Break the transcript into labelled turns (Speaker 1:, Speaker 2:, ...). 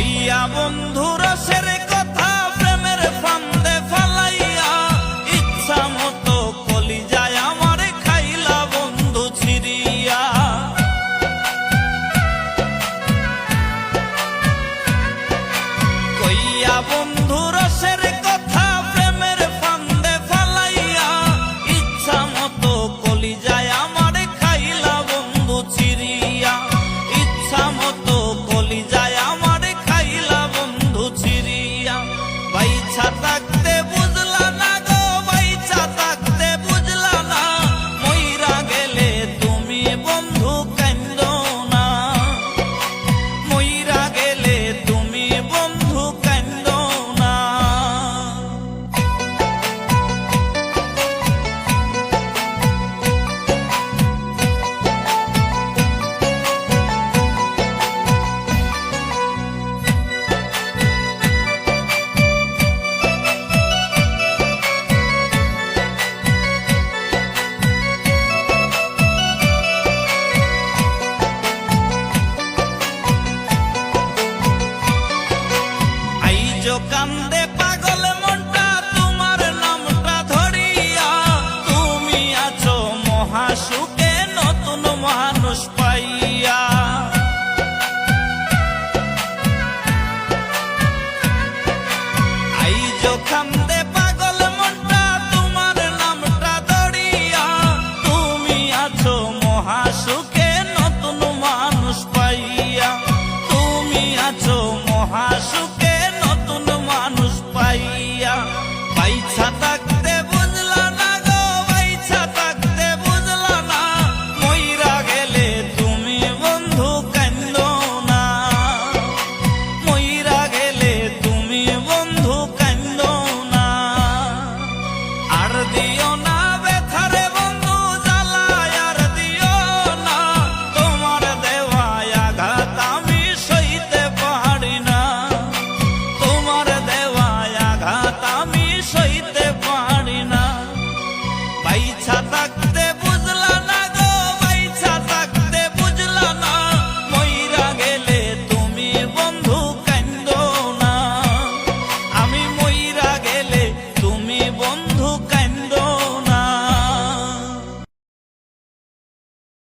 Speaker 1: কইয়া বন্ধু রসের কথা প্রেমের ফান্দে ফালাইয়া ইচ্ছা মতো কলিজায় আমার খাইলা বন্ধু ছিড়িয়া। কইয়া বন্ধু রসের কথা প্রেমের ফান্দে ফালাইয়া ইচ্ছা মতো কলিজায় আমার খাইলা বন্ধু ছিড়িয়া। ইচ্ছা মতো কলিজায় আমার খাইলা বন্ধু ছিড়িয়া। বাইছা থাকতে বুঝলা না গো, বাইছা থাকতে বুঝলা না, মইরা গেলে তুমি বন্ধু কান্দো না। মইরা গেলে তুমি বন্ধু কান্দো না। আইজো কান্দে পাগল মনটা তোমার নামটা ধরিয়া। তুমি আছো মহাসুখে নতুন মানুষ পাইয়া। আইজো কান্দে পাগল মনটা তোমার নামটা ধরিয়া। তুমি আছো মহাসুখে নতুন মানুষ পাইয়া। তুমি আছো মহাসুখে নতুন মানুষ পাইয়া। বাইছা